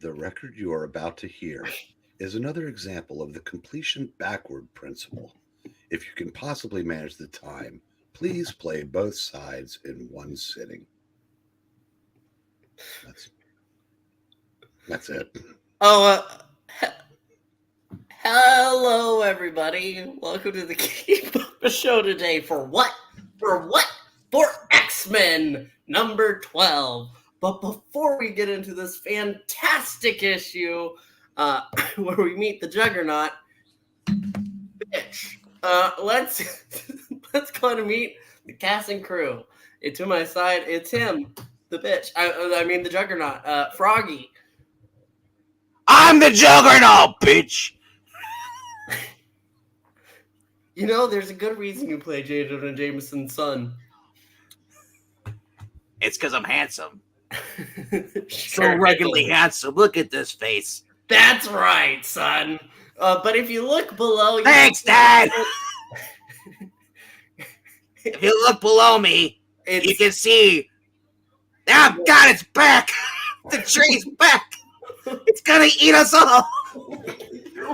The record you are about to hear is another example of the completion backward principle. If you can possibly manage the time, please play both sides in one sitting. That's that's it. Oh, hello everybody. Welcome to the Keep Up Show today. For what? For what? For X-Men number 12. But before we get into this fantastic issue, where we meet the Juggernaut, bitch, let's let's go to meet the cast and crew. To my side, it's him, the bitch. I mean the Juggernaut, Froggy. I'm the Juggernaut, bitch! You know, there's a good reason you play J. Jonah Jameson's son. It's because I'm handsome. Sure So regularly is. handsome. Look at this face. That's right, son. But if you look below... Thanks, Dad! If you look below me, you can see... Oh, God, it's back! The tree's back! It's gonna eat us all!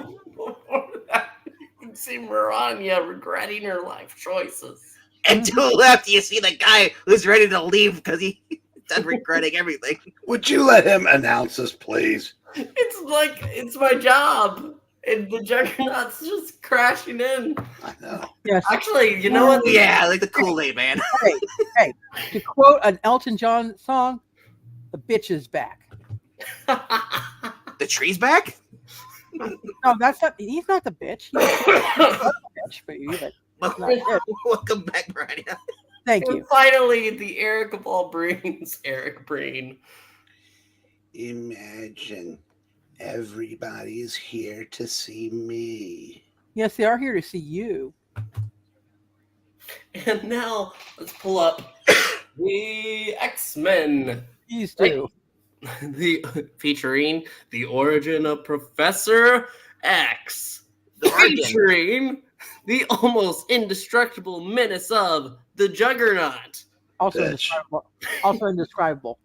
You can see Miranya regretting her life choices. And to the left, you see the guy who's ready to leave because he's done regretting everything. Would you let him announce us, please? It's like, it's my job. And the Juggernaut's just crashing in. I know. Yes. Actually, you know what? Yeah, like the Kool-Aid man. Hey, to quote an Elton John song, the bitch is back. The tree's back? No, that's not. He's not the bitch. He's the bitch for you, but not it. Welcome back, Brian. Thank And you. finally, the Eric of all brains, Eric Brain. Imagine everybody is here to see me. Yes, they are here to see you. And now let's pull up the X-Men. Please do. Featuring the origin of Professor X. Featuring the almost indestructible menace of the Juggernaut. Also Bitch. indescribable. Also indescribable.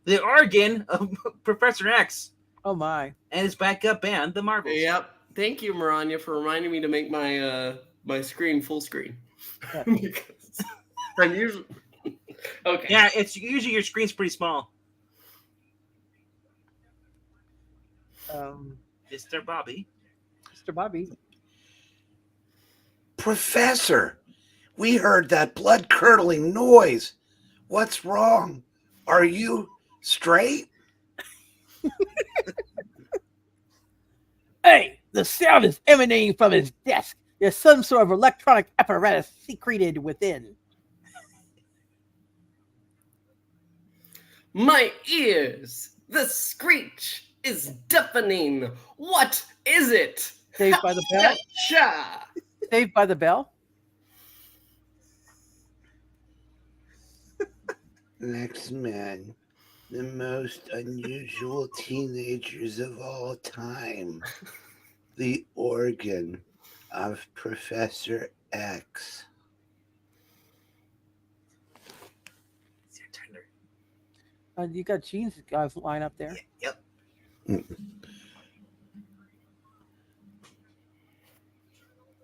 The organ of Professor X Oh my. and his backup band, the Marvels. Yep. Thank you, Miranya, for reminding me to make my my screen full screen. Yeah. Because I'm usually okay. Yeah, it's usually your screen's pretty small. Mr. Bobby. Mr. Bobby. Professor, we heard that blood-curdling noise. What's wrong? Are you straight? Hey, the sound is emanating from his desk. There's some sort of electronic apparatus secreted within. My ears. The screech is deafening. What is it? Saved by the bell. Cha! Saved by the bell. X-Men, the most unusual teenagers of all time. The organ of Professor X. It's your turn. You got Gene's guys line up there. Yep.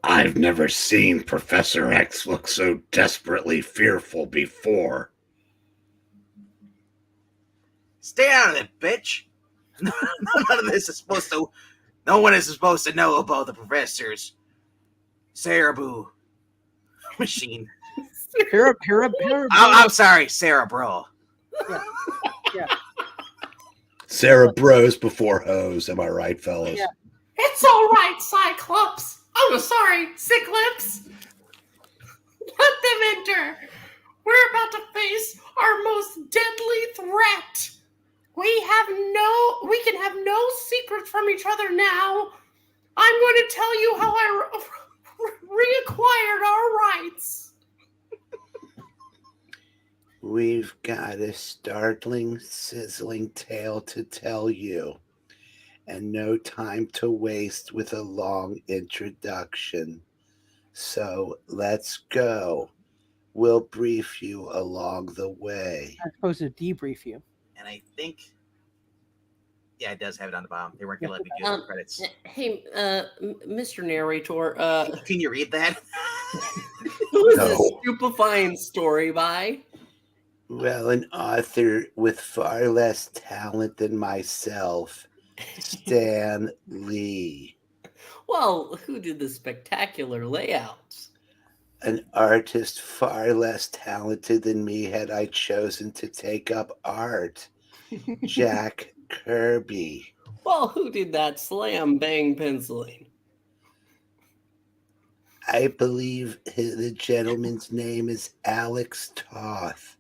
I've never seen Professor X look so desperately fearful before. Stay out of it, bitch. None of this is supposed to. No one is supposed to know about the professor's Cereboo machine. I'm sorry, Cerebro. Yeah. Sarah Bros before hoes, am I right, fellas? Yeah. It's all right, Cyclops. I'm sorry, Cyclops. Let them enter. We're about to face our most deadly threat. We can have no secrets from each other now. I'm going to tell you how I reacquired our rights. We've got a startling, sizzling tale to tell you, and no time to waste with a long introduction. So let's go. We'll brief you along the way. I'm supposed to debrief you. And I think Yeah, it does have it on the bottom. They weren't gonna let me do the credits. Hey, Mr. Narrator, Can you read that? who is No. this stupefying story by? Well, an author with far less talent than myself, Stan Lee. Well, who did the spectacular layouts? An artist far less talented than me had I chosen to take up art, Jack Kirby. Well, who did that slam bang penciling? I believe the gentleman's name is Alex Toth.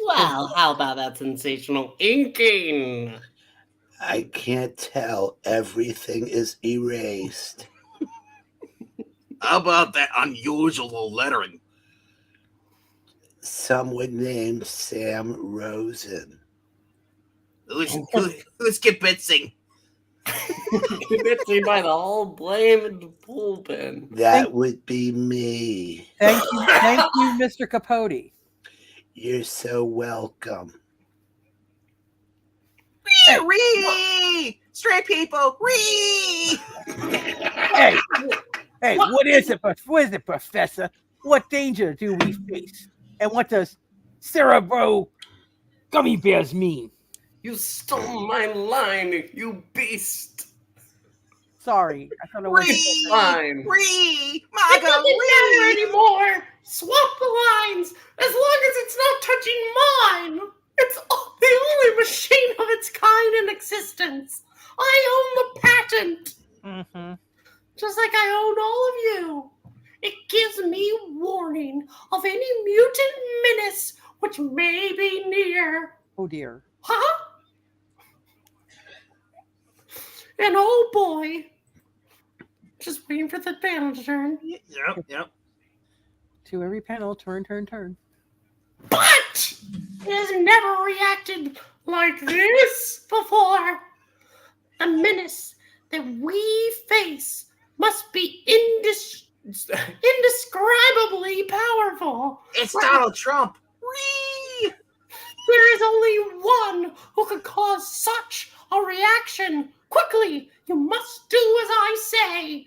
Well, how about that sensational inking? I can't tell. Everything is erased. How about that unusual lettering? Someone named Sam Rosen. Who's kibitzing? Convincing by the whole blamed bullpen. That would be me. Thank you, Mr. Capote. You're so welcome. Ree! Straight people! Ree! Hey, what is it, Professor? What danger do we face? And what does Cerebro gummy bears mean? You stole my line, you beast. Sorry, I thought it was Fine. Ree! It Mago! doesn't matter Ree! anymore. Swap the lines as long as it's not touching mine. It's the only machine of its kind in existence. I own the patent, Mm-hmm. just like I own all of you. It gives me warning of any mutant menace which may be near. Oh dear. Huh? And oh boy, just waiting for the panel to turn. Yep. To every panel, turn. But it has never reacted like this before. The menace that we face must be indescribably powerful. It's Donald Trump! Ree! There is only one who could cause such a reaction. Quickly, you must do as I say.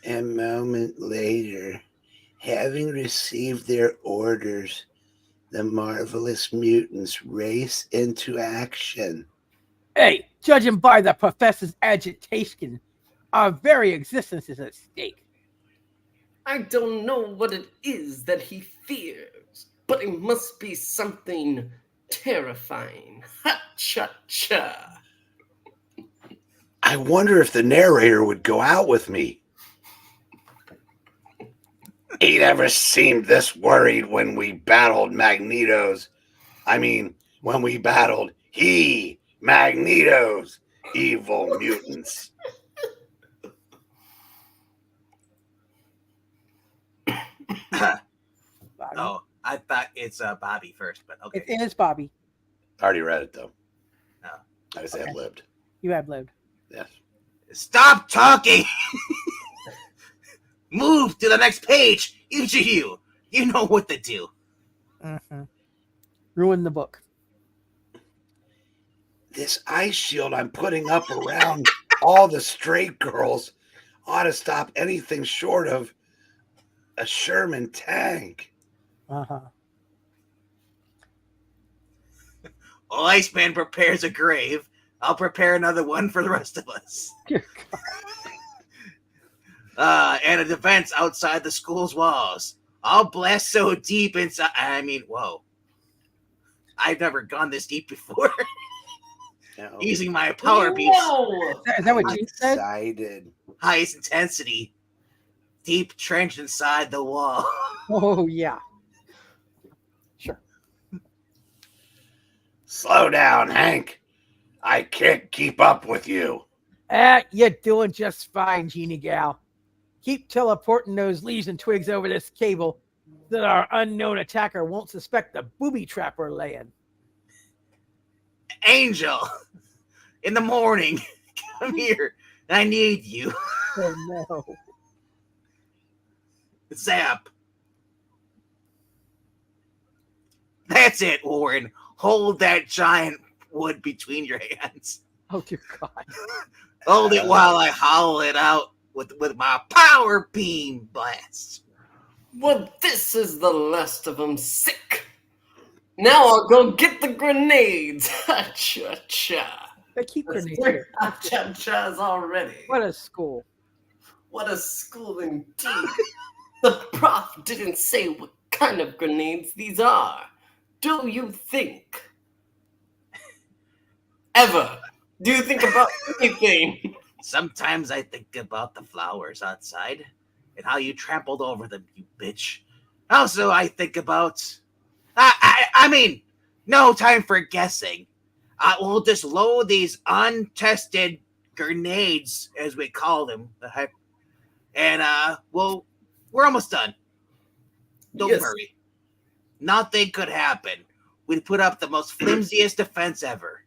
A moment later, having received their orders, the marvelous mutants race into action. Hey, judging by the professor's agitation, our very existence is at stake. I don't know what it is that he fears, but it must be something terrifying. Ha-cha-cha. I wonder if the narrator would go out with me. He never seemed this worried when we battled when we battled Magneto's evil mutants. Oh, I thought it's Bobby first, but okay. It is Bobby. I already read it, though. No. I just ad-libbed. You have lived. Yes. Stop talking! Move to the next page, each of you. You know what to do. Mm-hmm. Ruin the book. This ice shield I'm putting up around all the straight girls ought to stop anything short of a Sherman tank. Uh-huh. While Iceman prepares a grave, I'll prepare another one for the rest of us. And a defense outside the school's walls. I'll blast so deep inside. Whoa. I've never gone this deep before. No. Using my power beams. Is that what you said? Excited. Highest intensity. Deep trench inside the wall. Oh, yeah. Sure. Slow down, Hank. I can't keep up with you. You're doing just fine, Genie Gal. Keep teleporting those leaves and twigs over this cable so that our unknown attacker won't suspect the booby trap we're laying. Angel, in the morning, come here. I need you. Oh, no. Zap. That's it, Warren. Hold that giant wood between your hands. Oh dear God. Hold it while I hollow it out with my power beam blast. Well, this is the last of them sick. Now I'll go get the grenades. Ha-cha-cha. They keep grenades Three here. ha-cha-chas already. What a school. What a school indeed. The prof didn't say what kind of grenades these are. Do you think? Ever? Do you think about anything? Sometimes I think about the flowers outside and how you trampled over them, you bitch. Also, I think about... I mean, no time for guessing. We'll just load these untested grenades, as we call them, and we're almost done. Don't Yes. worry. Nothing could happen. We'd put up the most flimsiest defense ever.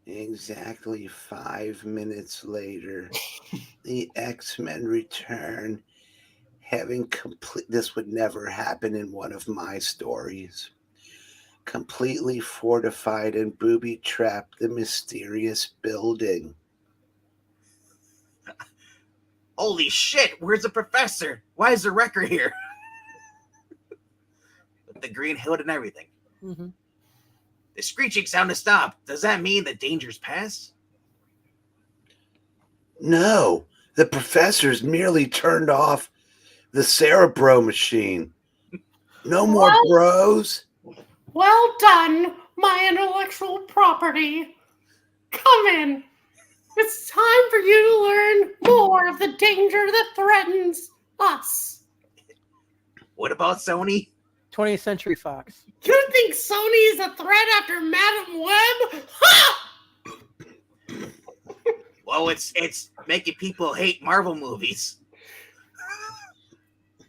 Exactly 5 minutes later, the X-Men return, having this would never happen in one of my stories. Completely fortified and booby-trapped the mysterious building. Holy shit, where's the professor? Why is the wrecker here? With the green hood and everything. Mm-hmm. The screeching sound has stopped. Does that mean the danger's past? No, the professor's merely turned off the Cerebro machine. No more bros. Well done, my intellectual property. Come in. It's time for you to learn more of the danger that threatens us. What about Sony? 20th Century Fox. You think Sony is a threat after Madam Web? Ha! Well, it's making people hate Marvel movies.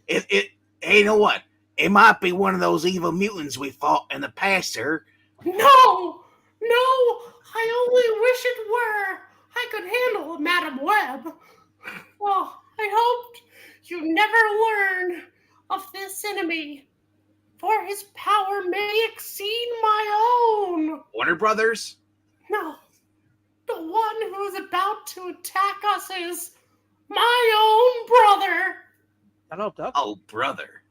Hey, you know what? It might be one of those evil mutants we fought in the past, sir. No, I only wish it were. I could handle a Madam Web. Oh, I hoped you never learn of this enemy, for his power may exceed my own. Warner Brothers? No, the one who is about to attack us is my own brother. Donald Duck? Oh, brother.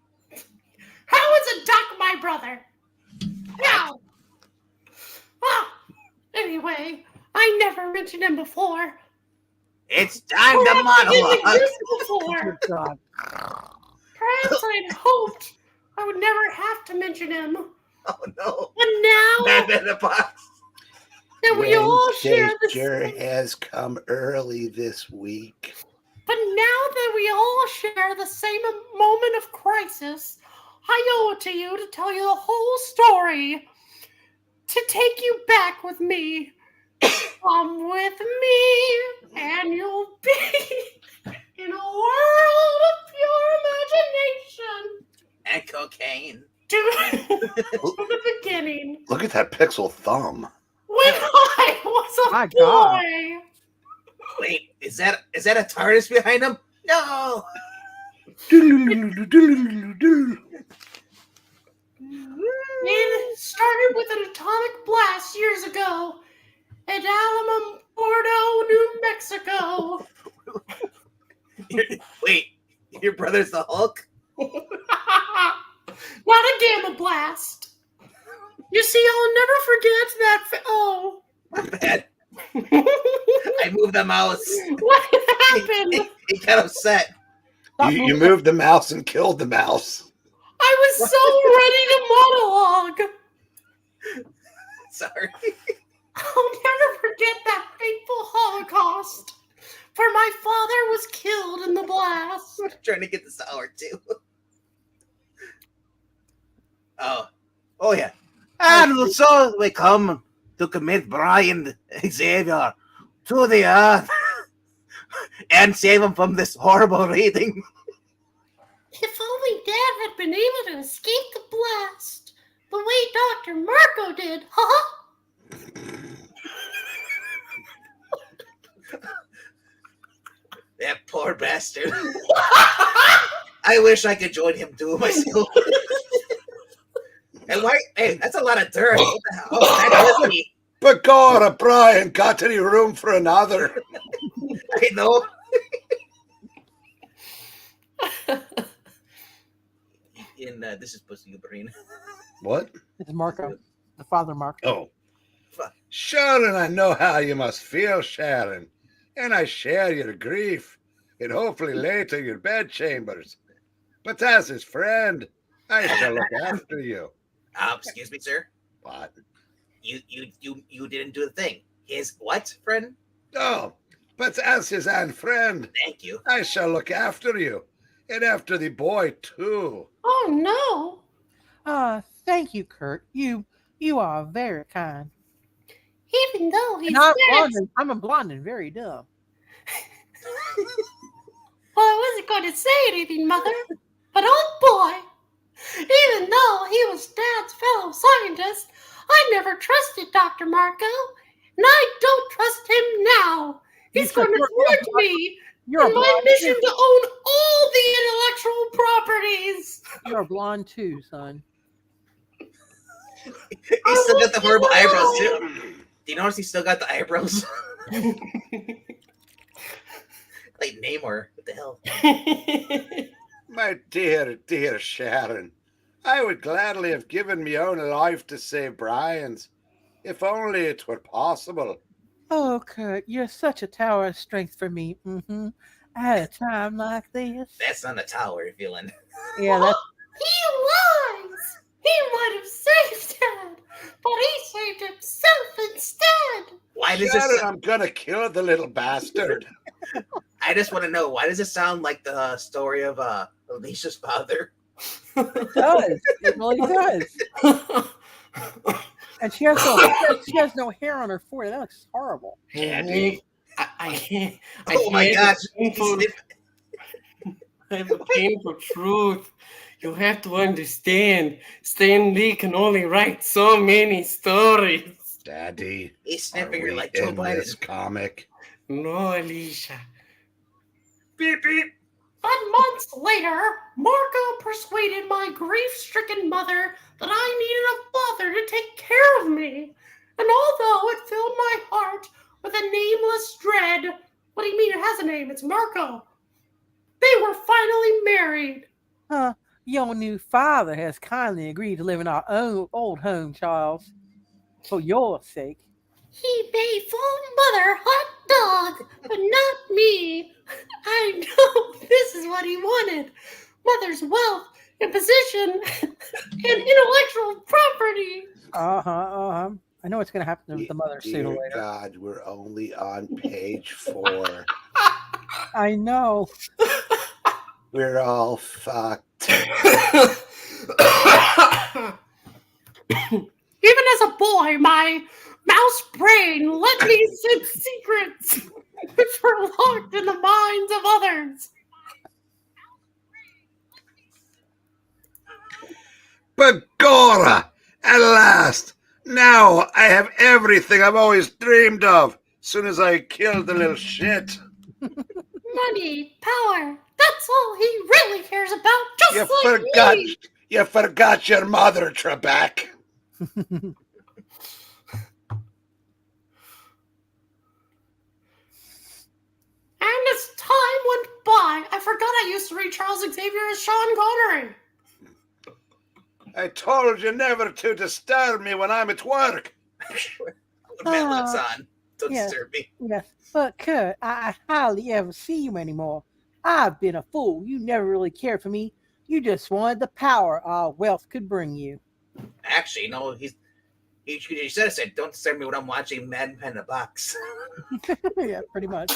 How is a duck my brother? Now. Anyway, I never mentioned him before. It's time to Perhaps he didn't monologue. exist before. Good God. Perhaps I'd hoped I would never have to mention him. Oh, no. But now Back in the box. that we all share the Sure same, has come early this week. but now that we all share the same moment of crisis, I owe it to you to tell you the whole story. To take you back with me. Come with me, and you'll be in a world of pure imagination. And cocaine. To the beginning, Look at that pixel thumb. when I was a My boy. God. Wait, is that a TARDIS behind him? No. It started with an atomic blast years ago at Alamogordo, New Mexico. Wait, your brother's the Hulk? Not a gamma blast. You see, I'll never forget that. Oh. My bad. I moved the mouse. What happened? He got upset. You moved the mouse and killed the mouse. I was so ready to monologue. Sorry. I'll never forget that fateful Holocaust. For my father was killed in the blast. I'm trying to get this hour too. Oh yeah. And so we come to commit Brian Xavier to the earth and save him from this horrible reading. If only Dad had been able to escape the blast the way Dr. Marco did, huh? That poor bastard. I wish I could join him too myself. And why? Hey, that's a lot of dirt. What the hell? That whiskey. Begorra, Brian, got any room for another? I know. And this is Pussy Brain. What? This is Marco, the father Marco. Oh. Sharon, I know how you must feel, Sharon. And I share your grief, and hopefully later your bedchambers. But as his friend, I shall look after you. Excuse me, sir. What? You didn't do the thing. His what, friend? Oh, but as his aunt friend, Thank you. I shall look after you, and after the boy too. Oh no! Thank you, Kurt. You are very kind. Even though he's And I'm dead. I'm a blonde and very dumb. Well, I wasn't going to say anything, Mother, but oh boy! Even though he was Dad's fellow scientist, I never trusted Dr. Marco, and I don't trust him now. He's going to thwart me in my mission to own all the intellectual properties. You're blonde too, son. He still got the horrible eyebrows too. Do you notice he still got the eyebrows? Like Namor. What the hell? My dear, dear Sharon, I would gladly have given my own life to save Brian's, if only it were possible. Oh, Kurt, you're such a tower of strength for me. At a time like this. That's not a tower you're feeling. Yeah, that's... He lies! He might have saved Dad, but he saved himself instead! Why does Sharon, this? I'm gonna kill the little bastard. I just want to know, why does it sound like the story of Alicia's father? It does. It really does. And she has no hair on her forehead. That looks horrible. Candy. I can't. Oh my gosh. I have a painful truth. You have to understand. Stan Lee can only write so many stories. Daddy, He's are sniffing her we like Joe in this Biden. comic? No, Alicia. Beep beep. But months later, Marco persuaded my grief-stricken mother that I needed a father to take care of me. And although it filled my heart with a nameless dread, what do you mean it has a name? It's Marco. They were finally married. Your new father has kindly agreed to live in our own old home, Charles. For your sake. He made full mother hot dog, but not me. I know this is what he wanted. Mother's wealth and position and intellectual property. I know what's going to happen to the mother sooner or Dear later. God, we're only on page 4. I know. We're all fucked. Even as a boy, my mouse brain let me sense secrets which were locked in the minds of others. Begorra! At last! Now I have everything I've always dreamed of, soon as I killed the little shit. Money, power, that's all he really cares about, just me. You forgot your mother, Trebek. And as time went by, I forgot I used to read Charles Xavier as Sean Connery. I told you never to disturb me when I'm at work. Madeline's on. Don't yeah. disturb me. Yes, but Kurt, I hardly ever see you anymore. I've been a fool. You never really cared for me. You just wanted the power our wealth could bring you. Actually, no, he should have said, "Don't disturb me when I'm watching Mad Men in a Box." Yeah, pretty much.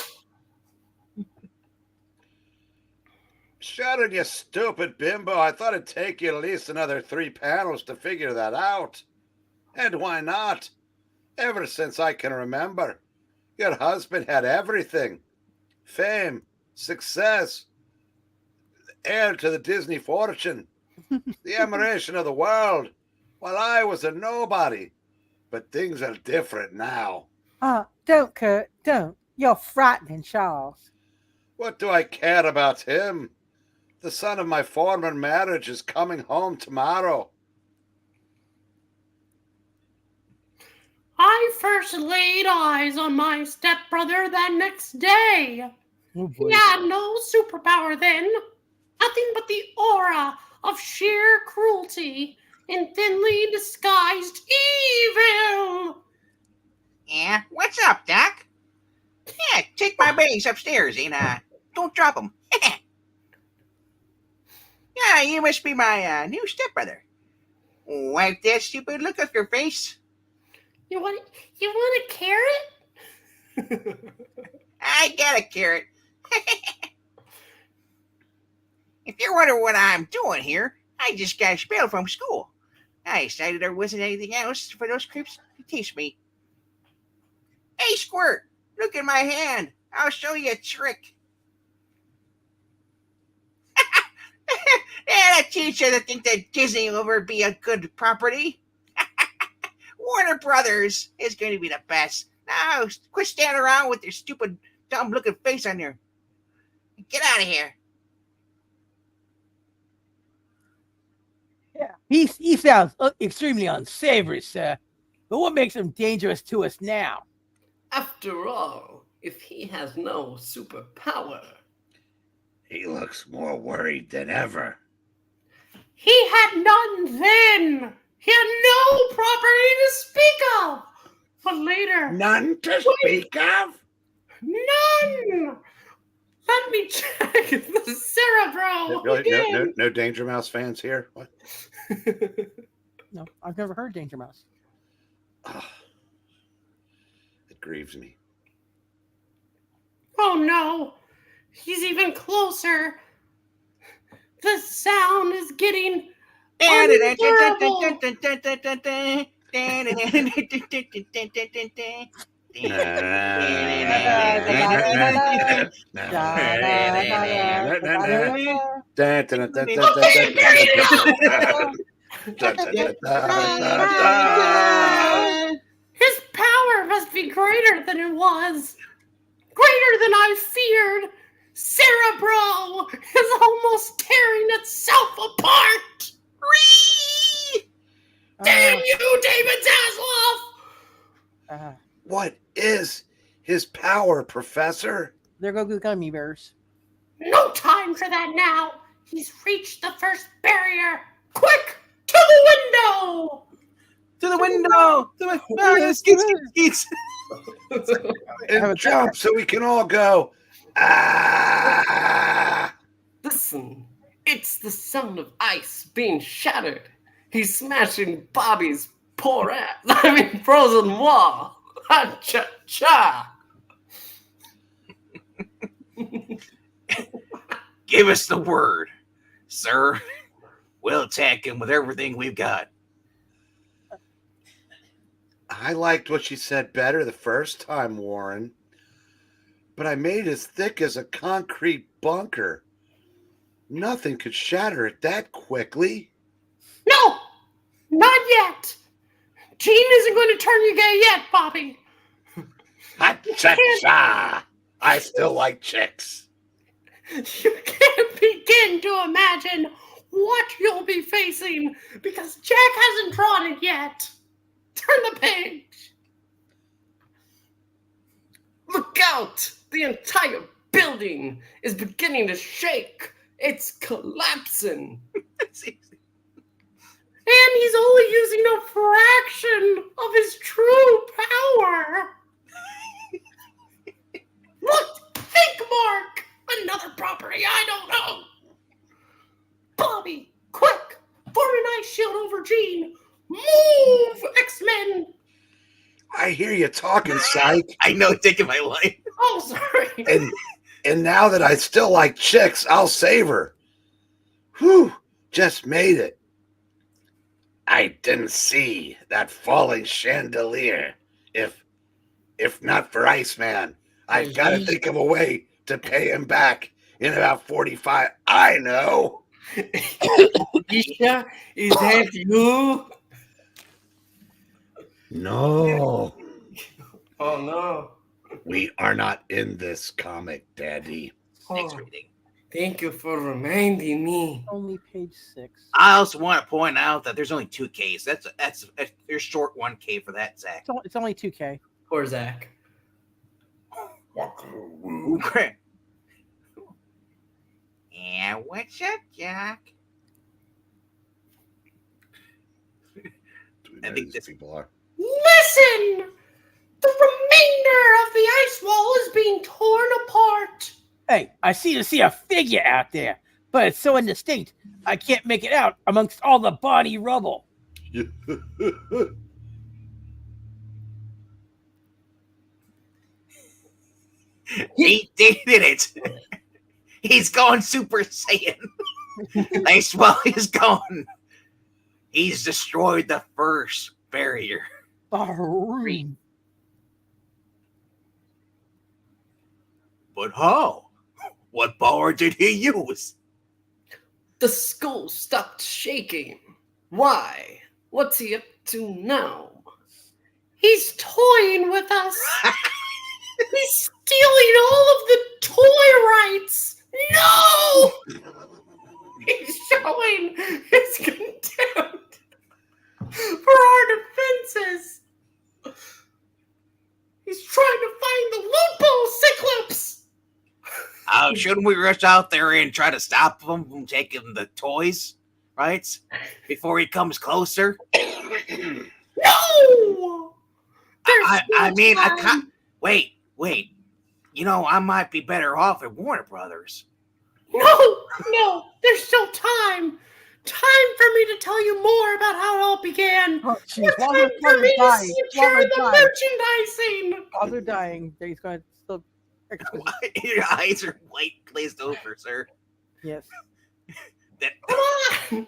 Sharon, you stupid bimbo. I thought it'd take you at least another 3 panels to figure that out. And why not? Ever since I can remember, your husband had everything. Fame, success, heir to the Disney fortune, the admiration of the world, while I was a nobody. But things are different now. Don't, Kurt, don't. You're frightening, Charles. What do I care about him? The son of my former marriage is coming home tomorrow. first laid eyes on my stepbrother that next day. Oh boy. He had no superpower then. Nothing but the aura of sheer cruelty and thinly disguised evil. Yeah, what's up, Doc? Yeah, take my bags upstairs and don't drop them. Yeah, you must be my new stepbrother. Wipe that stupid look off your face. You want a carrot? I got a carrot. If you're wondering what I'm doing here, I just got expelled from school. I decided there wasn't anything else for those creeps to teach me. Hey, Squirt, look at my hand. I'll show you a trick. Yeah, that teacher that think that Disney would be a good property. Warner Brothers is going to be the best. Now, quit standing around with your stupid, dumb-looking face on there. Get out of here. Yeah, he sounds extremely unsavory, sir. But what makes him dangerous to us now? After all, if he has no superpower. He looks more worried than ever. He had none then. He had no property to speak of. But later, None to speak of? none. Let me check the cerebro. Really? No Danger Mouse fans here? What? No, I've never heard Danger Mouse. Oh, it grieves me. Oh no, he's even closer. The sound is getting unbearable. His power must be greater than it was. Greater than I feared. Cerebro is almost tearing itself apart. Whee! Damn you, David Zasloff! What is his power, Professor? There go the gummy bears. No time for that now. He's reached the first barrier. Quick, to the window! To the window! Skeets! And jump so we can all go. Ah! Listen, it's the sound of ice being shattered. He's smashing Bobby's poor ass. Frozen wall. Ha-cha-cha. Give us the word, sir. We'll attack him with everything we've got. I liked what she said better the first time, Warren. But I made it as thick as a concrete bunker. Nothing could shatter it that quickly. No, not yet. Gene isn't going to turn you gay yet, Bobby. Ha-cha-cha! I still like chicks. You can't begin to imagine what you'll be facing because Jack hasn't drawn it yet. Turn the page. Look out! The entire building is beginning to shake. It's collapsing. And he's only using a fraction of his true power. Look, think mark. Another property I don't own. Bobby, quick, form an ice shield over Gene. Move, X-Men. I hear you talking, Psych. I know, taking my life. Oh, sorry. And now that I still like chicks, I'll save her. Whew, just made it. I didn't see that falling chandelier. If not for Iceman, I've got to think of a way to pay him back in about 45. I know. Isha, is that you? No, Oh, no. we are not in this comic, Daddy. Next reading. Thank you for reminding me. Only page 6. I also want to point out that there's only 2 Ks. That's there's short 1K for that, Zach. It's only 2K. Or Zach. Okay. Yeah, what's up, Jack? I think this people are. Listen! The remainder of the ice wall is being torn apart. Hey, I see a figure out there, but it's so indistinct I can't make it out amongst all the body rubble. He did it. He's gone Super Saiyan. Ice Wall is gone. He's destroyed the first barrier. Barroom. But how? What power did he use? The skull stopped shaking. Why? What's he up to now? He's toying with us. He's stealing all of the toy rights. No! He's showing his contempt for our defenses. He's trying to find the loophole, Cyclops. Shouldn't we rush out there and try to stop him from taking the toys, right? Before he comes closer? No! I can't. Wait. You know, I might be better off at Warner Brothers. No, there's still time. Time for me to tell you more about how it all began. Oh, jeez. Time While they're for me to dying, secure the merchandising. While they're dying, he's going to still. Your eyes are white glazed over, sir. Yes. Come on.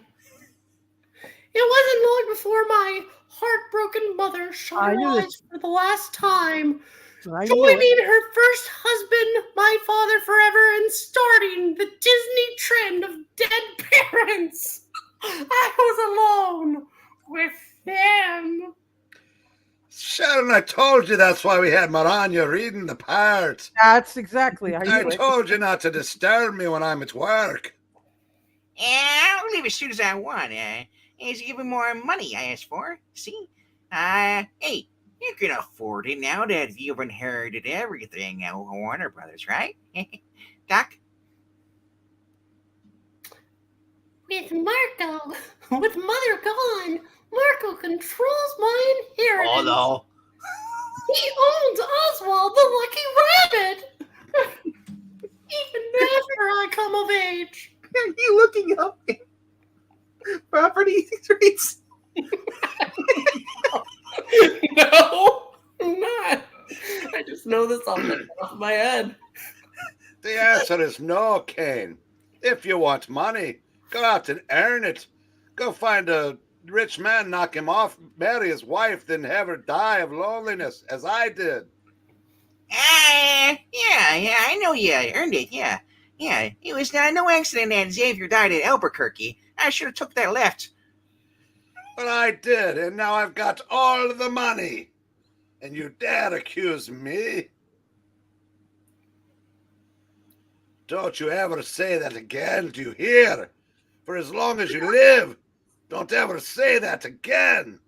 It wasn't long before my heartbroken mother shut her eyes for the last time, joining her first husband, my father forever, and starting the Disney trend of dead parents. I was alone with them. Sharon, I told you that's why we had Maranya reading the parts. That's exactly how I told you not to disturb me when I'm at work. Yeah, I'll leave as soon as I want. It's even more money I asked for. See? Hey, you can afford it now that you've inherited everything at Warner Brothers, right? Doc? With Mother gone, Marco controls my inheritance. Oh, no. He owns Oswald the Lucky Rabbit. Even after I come of age. Are you looking up property treats? No, I'm not. I just know this off the top of my head. The answer is no, Kane. If you want money, go out and earn it. Go find a rich man, knock him off, marry his wife, then have her die of loneliness, as I did. Yeah, I know you earned it, yeah. It was no accident that Xavier died at Albuquerque. I should have took that left. But I did, and now I've got all the money. And you dare accuse me? Don't you ever say that again, do you hear? For as long as you live, don't ever say that again.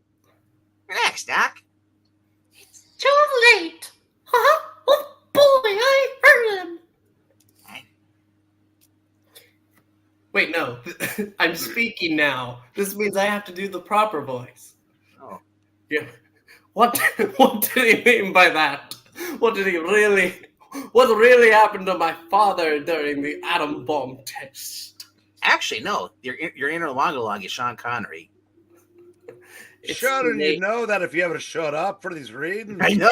Relax, Doc. It's too late. Huh? Oh boy, I heard him. Wait, no. I'm speaking now. This means I have to do the proper voice. Oh. Yeah. What did he mean by that? What really happened to my father during the atom bomb test? Actually, no. Your inner monologue is Sean Connery. Shouldn't you know that if you ever showed up for these readings? I know.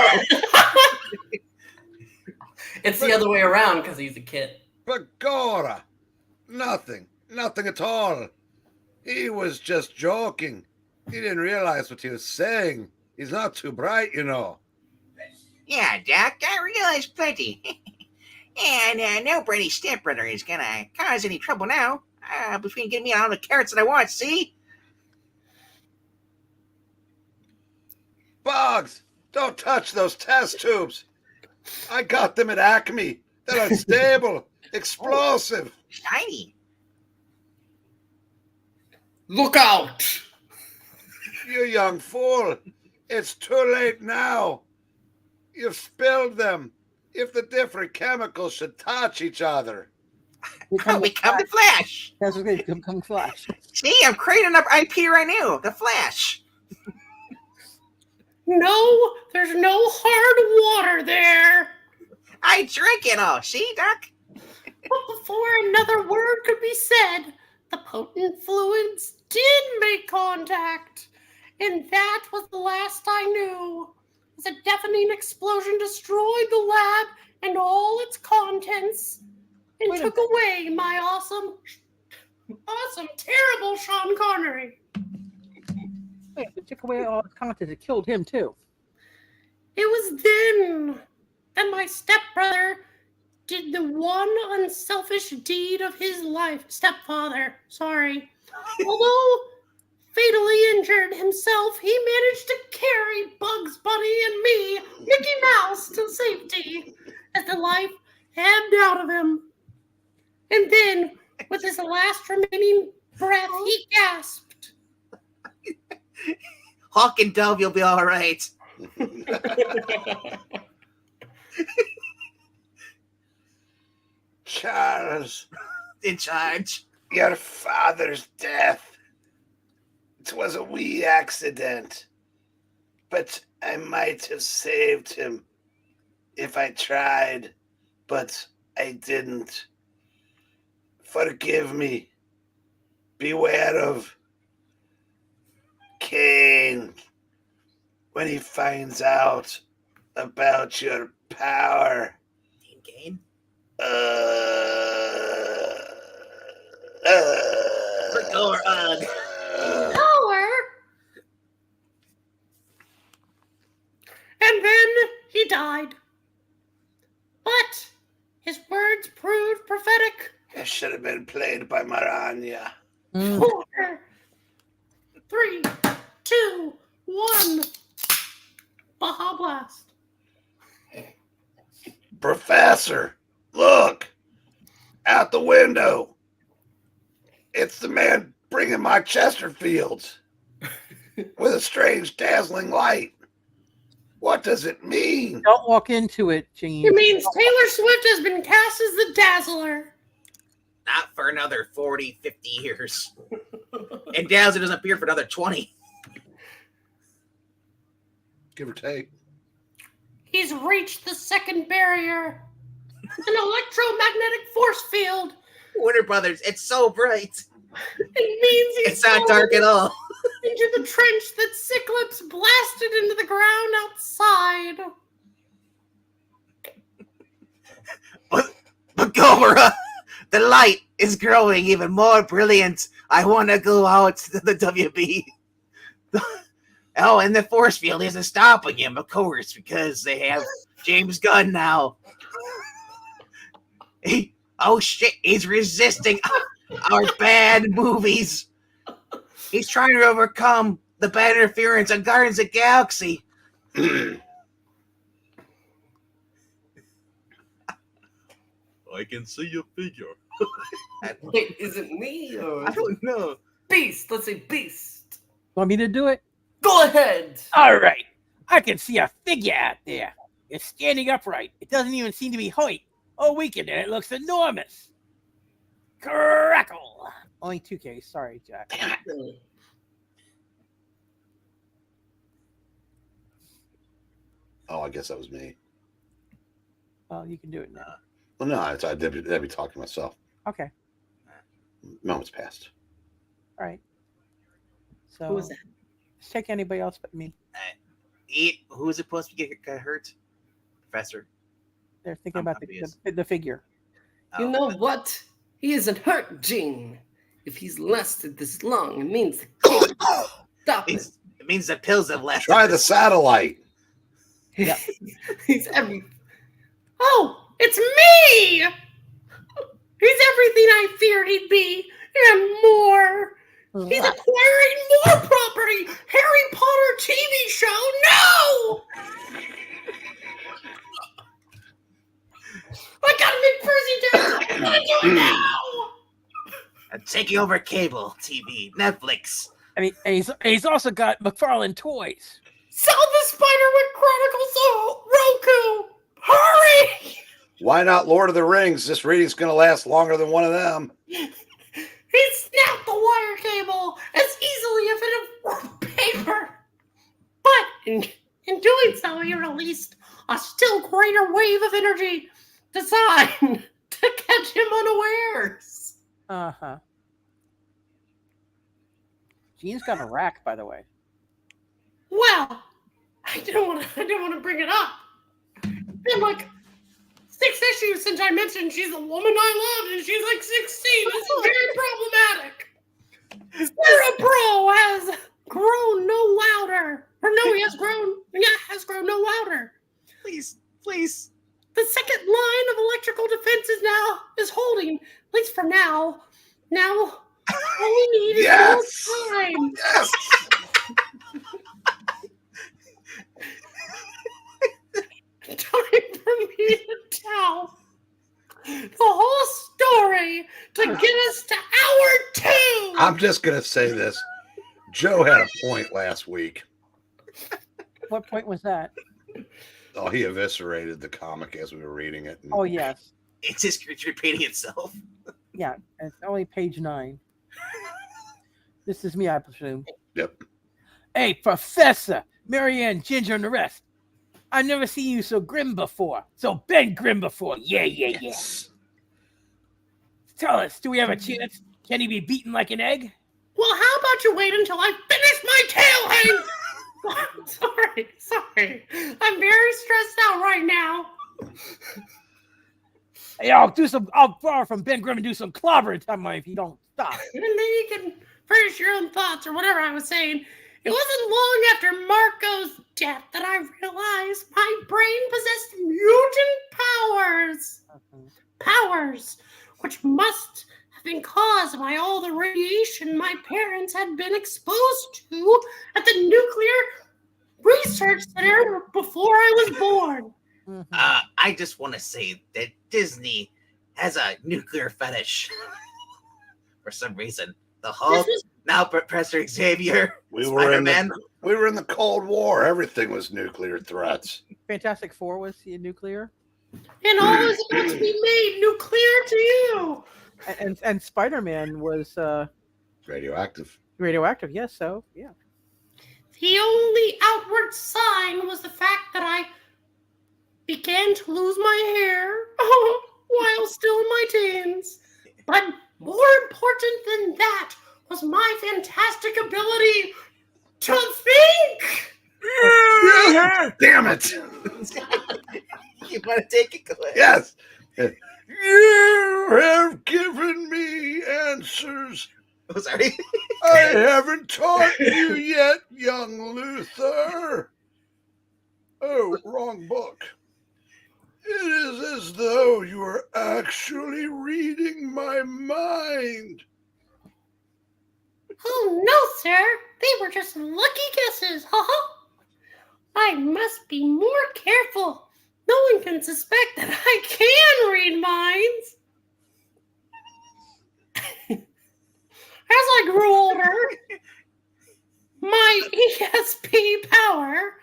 It's the other way around because he's a kid. Begorra. Nothing at all. He was just joking. He didn't realize what he was saying. He's not too bright, you know. Yeah, Doc, I realize plenty. And no Brady's stepbrother is gonna cause any trouble now. Between getting me all the carrots that I want, see? Boggs, don't touch those test tubes. I got them at Acme. They're unstable, explosive. Shiny. Look out! You young fool. It's too late now. You've spilled them. If the different chemicals should touch each other. We come to Flash. That's what's going to come Flash. Gee, I'm creating up IP right now. The Flash. No, there's no hard water there. I drink it all. See, Doc? But before another word could be said, the potent fluids did make contact. And that was the last I knew. As a deafening explosion destroyed the lab and all its contents and took away my awesome, terrible Sean Connery. Wait, it took away all the contents. It killed him, too. It was then that my stepbrother did the one unselfish deed of his life. Stepfather, sorry. Although fatally injured himself, he managed to carry Bugs Bunny and me, Mickey Mouse, to safety as the life ebbed out of him. And then, with his last remaining breath, he gasped. Hawk and Dove, you'll be all right. Charles, In charge. your father's death. It was a wee accident, but I might have saved him if I tried, but I didn't. Forgive me. Beware of Cain when he finds out about your power. Dean Kane. Or Power? And then he died. But his words proved prophetic. It should have been played by Maranya. 4, 3, 2, 1. Baja Blast. Professor, look! Out the window! It's the man bringing my Chesterfields with a strange dazzling light. What does it mean? Don't walk into it, James. It means Taylor Swift has been cast as the Dazzler. not for another 40, 50 years. And Dazzler doesn't appear for another 20. Give or take. He's reached the second barrier. An electromagnetic force field. Warner Brothers, it's so bright. It means he's It's not dark at all. into the trench that Cyclops blasted into the ground outside. But Gomorrah, the light is growing even more brilliant. I want to go out to the WB. Oh, and the force field isn't stopping him, of course, because they have James Gunn now. Oh shit, he's resisting our bad movies. He's trying to overcome the bad interference on Guardians of the Galaxy. I can see your figure. Wait, is it me or I don't know. Beast? Let's say Beast. Want me to do it? Go ahead. All right. I can see a figure out there. It's standing upright. It doesn't even seem to be height or weakened, and it looks enormous. Crackle. Only 2K. Sorry, Jack. Oh, I guess that was me. Well, you can do it now. Well, no, I'd be talking to myself. Okay. Moments passed. All right. So, Who was that? let's take anybody else but me. Who is supposed to get hurt? Professor. They're thinking I'm about obvious. the figure. You Oh, know but- what? He isn't hurt, Gene. If he's lasted this long, it means the kid stop it. It means the pills have left. Try the satellite. Yeah. He's every. Oh, it's me! He's everything I feared he'd be, and more. He's acquiring more property. Harry Potter TV show. No! I gotta make Percy Jackson. I'm gonna do it now. I'm taking over cable TV, Netflix. I mean, and he's also got McFarlane Toys. Sell the Spiderwick Chronicles Roku! Hurry! Why not Lord of the Rings? This reading's going to last longer than one of them. He snapped the wire cable as easily as it were paper. But in doing so, he released a still greater wave of energy designed to catch him unawares. Uh-huh. Gene's got a rack, by the way. Well, I didn't want to bring it up. Been like 6 issues since I mentioned she's the woman I loved, and she's like 16. This is very problematic. Cerebro has grown no louder. Or no, he has grown no louder. Please. The second line of electrical defense is holding, at least for now. Now, all we need is more time. Yes! Time for me to tell the whole story to get us to hour 2. I'm just going to say this. Joe had a point last week. What point was that? Oh, he eviscerated the comic as we were reading it. Oh, yes. It's just repeating itself. Yeah, it's only page 9. This is me, I presume. Yep. Hey, Professor, Marianne, Ginger, and the rest. I've never seen you so grim before. So been grim before. Yeah. Yes. Tell us, do we have a chance? Can he be beaten like an egg? Well, how about you wait until I finish my tail hang? Sorry. I'm very stressed out right now. Hey, I'll borrow from Ben Grimm and do some clobbering time if you don't stop. And then you can finish your own thoughts or whatever I was saying. It wasn't long after Marco's death that I realized my brain possessed mutant powers. Powers which must have been caused by all the radiation my parents had been exposed to at the nuclear research center before I was born. I just want to say that Disney has a nuclear fetish for some reason. The Hulk, now Professor Xavier, We were in Spider-Man. the Cold War. Everything was nuclear threats. Fantastic Four was the nuclear. And all is about to be made nuclear to you. And Spider-Man was Radioactive. radioactive, yes, so, yeah. The only outward sign was the fact that I began to lose my hair while still in my teens. But more important than that was my fantastic ability to think. Damn it. You want to take it? Go ahead. Yes. You have given me answers Oh, sorry. I haven't taught you yet, young Luther. Oh, wrong book. It is as though you are actually reading my mind. Oh, no, sir. They were just lucky guesses. I must be more careful. No one can suspect that I can read minds. As I grew older, my ESP power,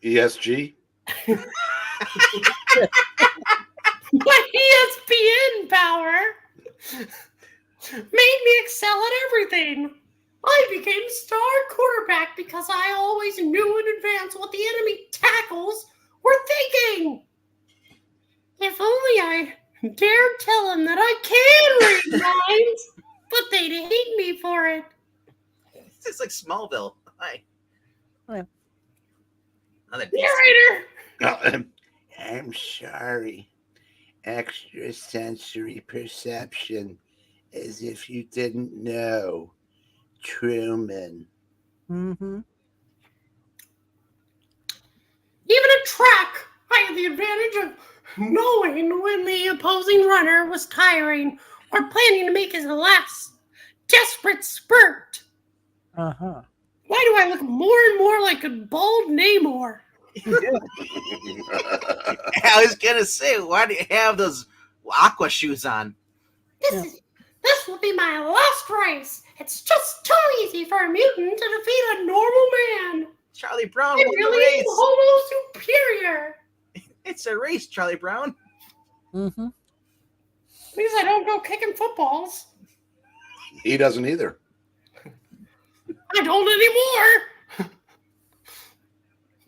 ESG? my ESPN power, made me excel at everything. I became star quarterback because I always knew in advance what the enemy tackles were thinking. If only I dared tell them that I can read minds, but they'd hate me for it. It's like Smallville. Hi. Yeah. Another Narrator! I'm sorry. Extrasensory perception, as if you didn't know. Truman. Mm-hmm. Even at track, I had the advantage of knowing when the opposing runner was tiring or planning to make his last desperate spurt. Uh-huh. Why do I look more and more like a bald Namor? I was gonna say, why do you have those aqua shoes on? This will be my last race. It's just too easy for a mutant to defeat a normal man. Charlie Brown I won the really am race. Homo superior. It's a race, Charlie Brown. Mm-hmm. At least I don't go kicking footballs. He doesn't either. I don't anymore.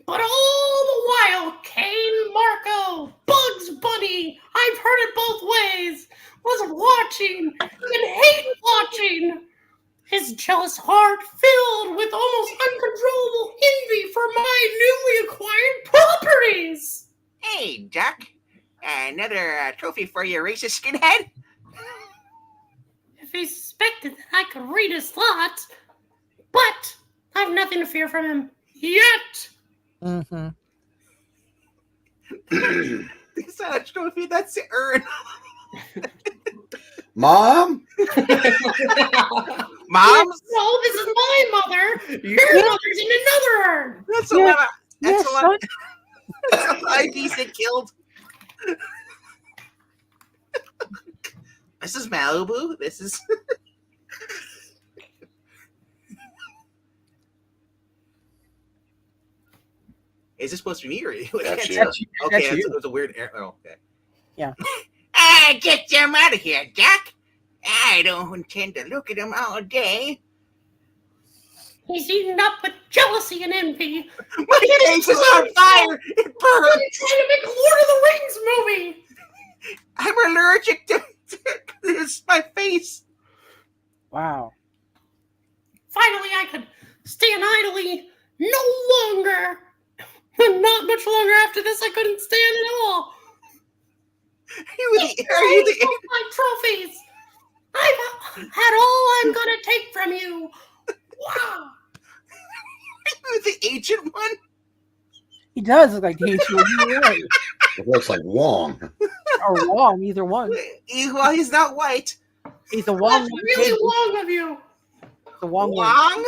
But all the while, Kane, Marco, Bugs Bunny, I've heard it both ways, was watching and hate watching. His jealous heart filled with almost uncontrollable envy for my newly acquired properties. Hey, Duck. Another trophy for your racist skinhead? If he suspected that I could read his thoughts, but I've nothing to fear from him yet. Mm-hmm. It's not a trophy, that's the urn. Mom? Moms? No, this is my mother. Your mother's in another urn. That's a lot of... That's Yes, a lot son. that's a lot of geese that killed. This is Malibu. This is... Is this supposed to be me or you? That's you. That's you. Okay, That's you. that's a weird air. Oh, okay. Yeah. Get them out of here, Jack. I don't intend to look at them all day. He's eaten up with jealousy and envy. My face is on fire. It I'm burns. trying to make a Lord of the Rings movie. I'm allergic to this. My face. Wow. Finally, I could stand idly no longer. And not much longer after this, I couldn't stand at all. Are you the My trophies. I've had all I'm gonna take from you. Wow. ancient one? He does look like the ancient one. You're right. It looks like Wong. Or Wong, either one. Well, he's not white. He's a Wong. That's really long of you. The Wong. Wong?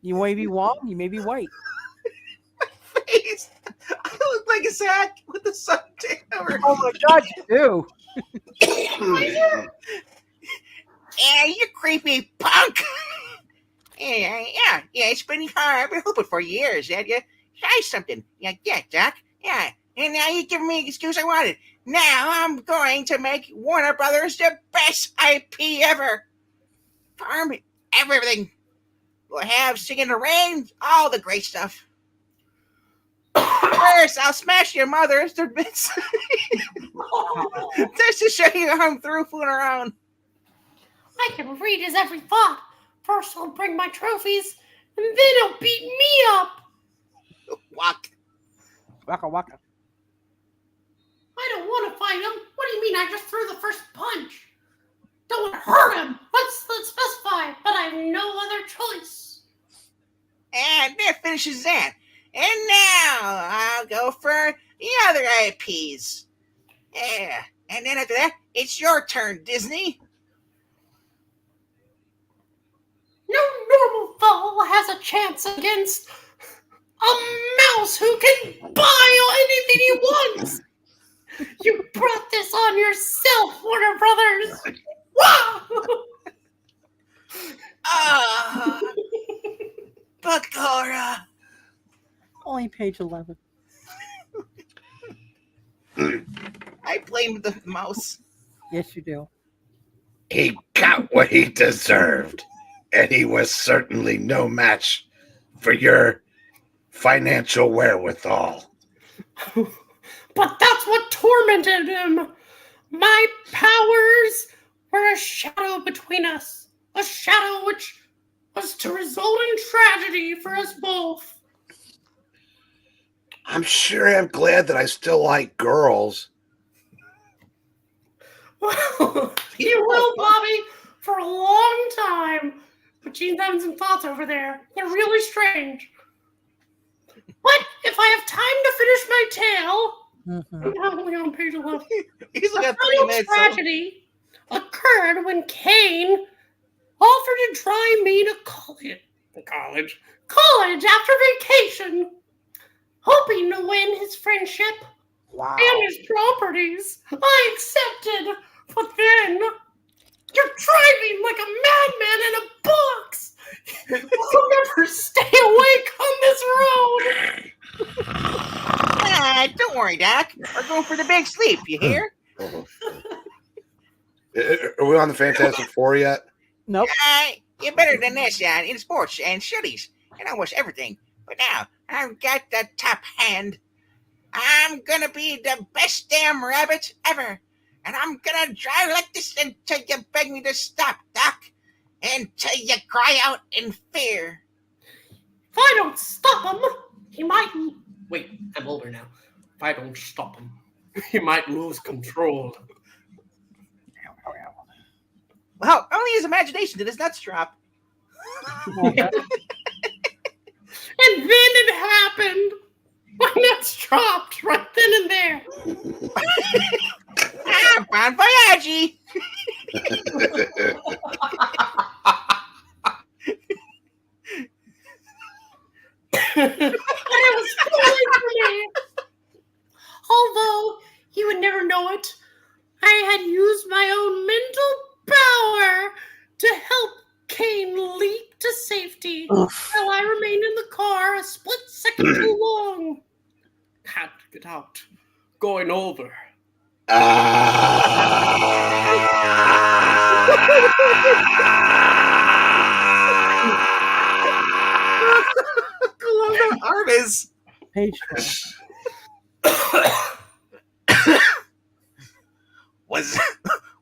You may be Wong, you may be white. Face. I look like a sack with the suntan. Oh my God, you do. Yeah, you creepy punk. Yeah, it's been hard. I've been hoping for years that you try something. Yeah, Doc. Yeah, and now you're giving me the excuse I wanted. Now I'm going to make Warner Brothers the best IP ever. Farm everything. We'll have Sing in the Rain, all the great stuff. First, I'll smash your mother's to bits. Just to show you how I'm through fooling around. I can read his every thought. First, I'll bring my trophies, and then he'll beat me up. Walk. Waka waka. I don't want to fight him. What do you mean? I just threw the first punch. Don't want to hurt him. Let's specify. But I have no other choice. And that finishes that. And now I'll go for the other IPs. Yeah. And then after that, it's your turn, Disney. No normal foe has a chance against a mouse who can buy anything he wants. You brought this on yourself, Warner Brothers. Wow! Bakara. Only page 11. I blame the mouse. Yes, you do. He got what he deserved, and he was certainly no match for your financial wherewithal. But that's what tormented him. My powers were a shadow between us. A shadow which was to result in tragedy for us both. I'm sure I'm glad that I still like girls. Well, you will, Bobby, for a long time. But Gene's having some thoughts over there. They're really strange. But if I have time to finish my tale, Mm-hmm. I'm probably on page 11. He's like A 3 real minutes. tragedy occurred when Kane offered to drive me to college after vacation, hoping to win his friendship Wow. and his properties. I accepted, but then you're driving like a madman in a box. I'll never stay awake on this road. Don't worry, Doc. We're going for the big sleep, you hear? Are we on the Fantastic Four yet? Nope. You're better than this, in sports and studies and almost everything. But now, I've got the top hand. I'm gonna be the best damn rabbit ever. And I'm gonna drive like this until you beg me to stop, Doc. Until you cry out in fear. If I don't stop him, he might... Wait, I'm older now. If I don't stop him, he might lose control. Well, only his imagination did his nuts drop. And then it happened. My nuts dropped right then and there. Bon voyage! It was totally for me. Although he would never know it, I had used my own mental power to help Kane leap to safety while I remained in the car a split second too long. Had to get out. Going over. Colletta artist. Page 12.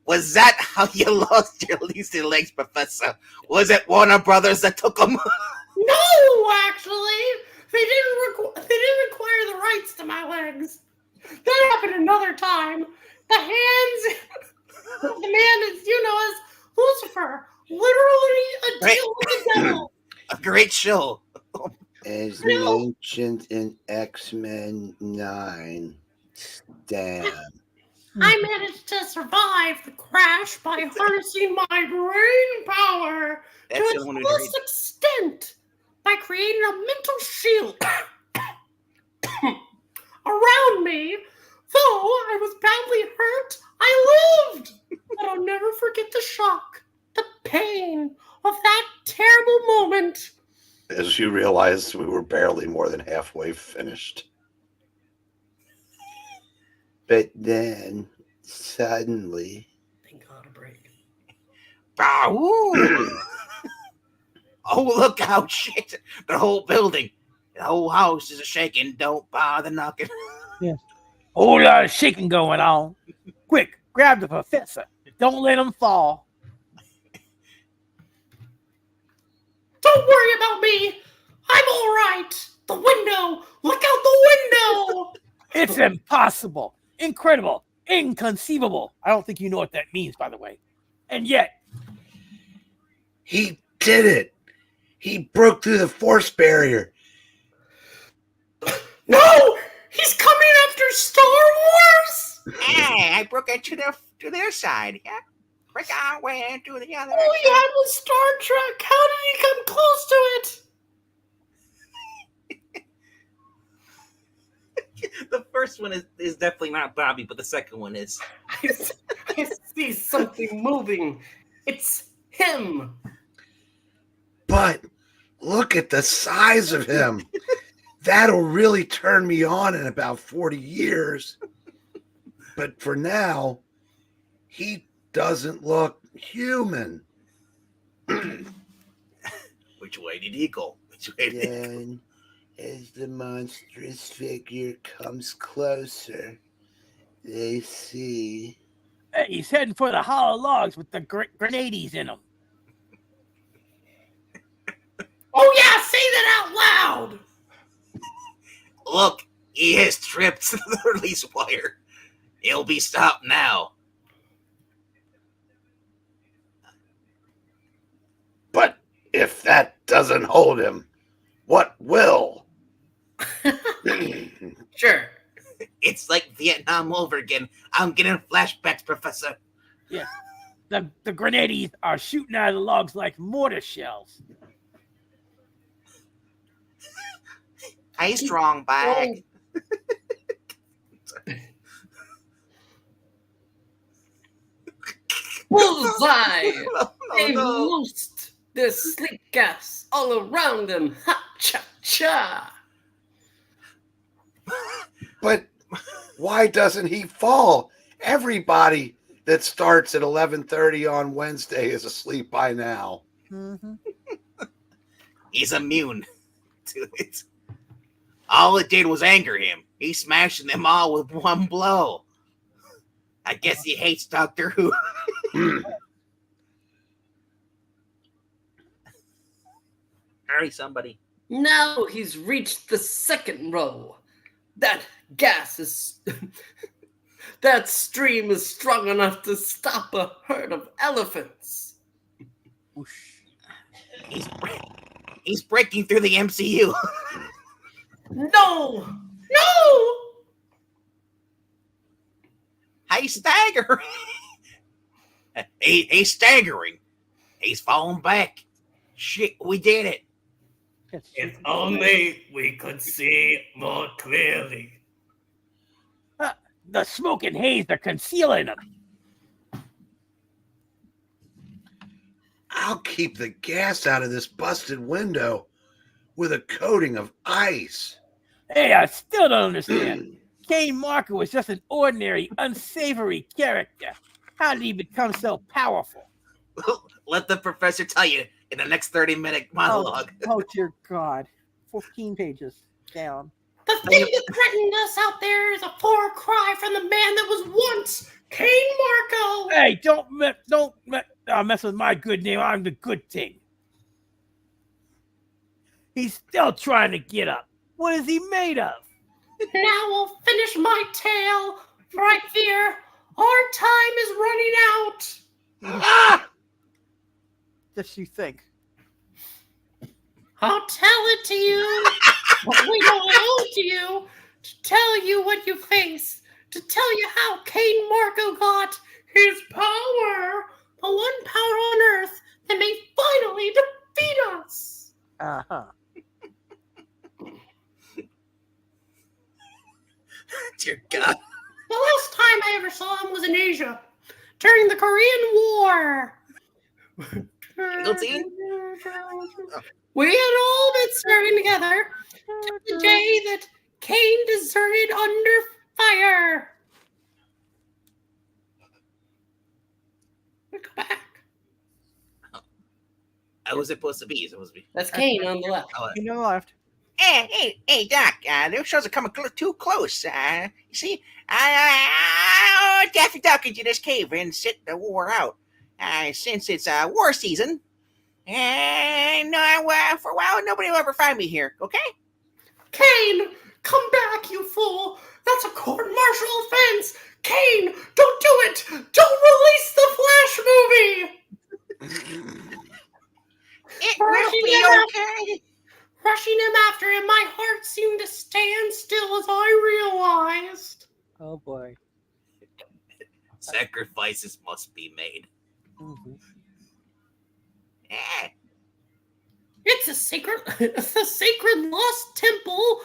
Was that how you lost your leasy legs, Professor? Was it Warner Brothers that took them? No, actually, they didn't require the rights to my legs. That happened another time. The hands of the man is, as Lucifer, literally a deal with the devil. A great show. As mentioned in X-Men 9, Stan. I managed to survive the crash by harnessing my brain power to That's the its one who fullest extent by creating a mental shield around me. Though I was badly hurt, I lived. But I'll never forget the shock, the pain of that terrible moment. As you realize, we were barely more than halfway finished. But then, suddenly... Thank God, a break. Oh, look out, shit. The whole building, the whole house is shaking. Don't bother knocking. Yes. Whole lot of shaking going on. Quick, grab the professor. Don't let him fall. Don't worry about me. I'm all right. The window. Look out the window. It's impossible. Incredible. Inconceivable. I don't think you know what that means, by the way. And yet... He did it. He broke through the force barrier. No! He's coming after Star Wars! Hey, I broke it to their side. Yeah, break our way to the other. All he had was Star Trek. How did he come close to it? The first one is definitely not Bobby, but the second one is. I see something moving. It's him. But look at the size of him. That'll really turn me on in about 40 years. But for now, he doesn't look human. Which way did he go? Then, as the monstrous figure comes closer, they see... Hey, he's heading for the hollow logs with the grenades in them. Oh yeah, say that out loud. Look, he has tripped the release wire. He'll be stopped now. But if that doesn't hold him, what will? Sure. It's like Vietnam over again. I'm getting flashbacks, Professor. Yeah. The grenades are shooting out of the logs like mortar shells. Hey, strong bag. Bullseye. Oh, They've no. loosed There's sleep gas all around him. Ha-cha-cha. But why doesn't he fall? Everybody that starts at 11:30 on Wednesday is asleep by now. Mm-hmm. He's immune to it. All it did was anger him. He's smashing them all with one blow. I guess he hates Doctor Who. Hurry, somebody. Now he's reached the second row. That gas is... that stream is strong enough to stop a herd of elephants. He's breaking through the MCU. No! No! He's staggering. He's staggering. He's falling back. Shit, we did it. If only we could see more clearly. The smoke and haze are concealing him. I'll keep the gas out of this busted window with a coating of ice. Hey, I still don't understand. Kane Marker was just an ordinary, unsavory character. How did he become so powerful? Let the professor tell you in the next 30-minute monologue. Oh, dear God. 14 pages down. The thing that threatened us out there is a far cry from the man that was once Kane Marco. Hey, don't mess with my good name. I'm the good thing. He's still trying to get up. What is he made of? Now I'll finish my tale, for I fear our time is running out. Ah! Just you think. I'll tell it to you. But we don't owe it to you to tell you what you face, to tell you how Kane Marco got his power, the one power on Earth that may finally defeat us. Uh-huh. Dear God. The last time I ever saw him was in Asia, during the Korean War. We had all been serving together till the day that Kane deserted under fire. Go back. How was it supposed to be? That's Kane on the left. You know left. Hey, Doc. Those shows are coming too close. You see, Daffy Duck into this cave and sit the war out. Since it's war season, and for a while nobody will ever find me here. Okay? Kane, come back, you fool! That's a court-martial offense. Kane, don't do it! Don't release the Flash movie. It will be okay. Rushing him after him, my heart seemed to stand still as I realized. Oh, boy. Sacrifices must be made. Mm-hmm. It's a sacred lost temple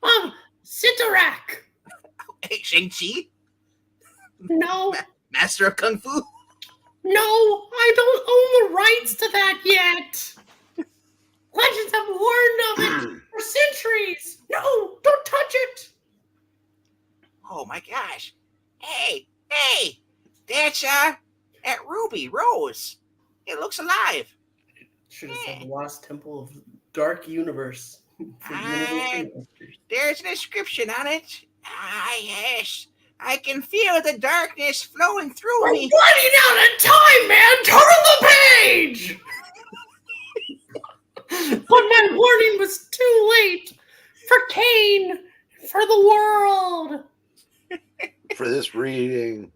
of Sitarak. Hey, Shang-Chi? No, Master of Kung Fu? no, I don't own the rights to that yet. Legends have warned of it for centuries. No, don't touch it. Oh my gosh. Hey, that's at Ruby Rose. It looks alive. Should have said the Lost Temple of Dark Universe. There's an inscription on it. Yes. I can feel the darkness flowing through We're me. running out of time, man. Turn the page. But my warning was too late for Kane, for the world. For this reading.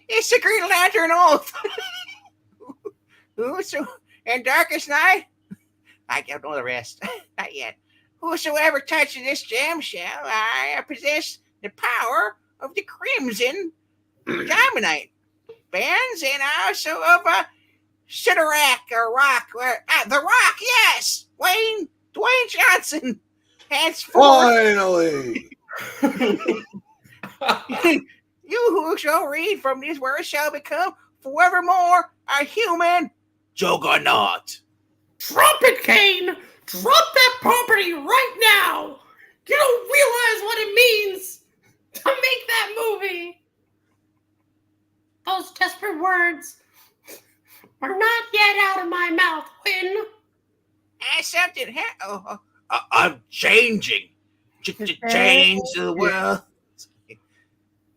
It's the Green Lantern Oath. And Darkest Night? I don't know the rest. Not yet. Whosoever touches this gem shall possess the power of the Crimson Diamondite bands and also of Sidorak or Rock. The Rock, yes! Dwayne Johnson. Henceforth. Finally! You who shall read from these words shall become forevermore a human Juggernaut. Drop it, Kane! Drop that property right now! You don't realize what it means to make that movie! Those desperate words are not yet out of my mouth, Win. Something I'm changing. Change the world.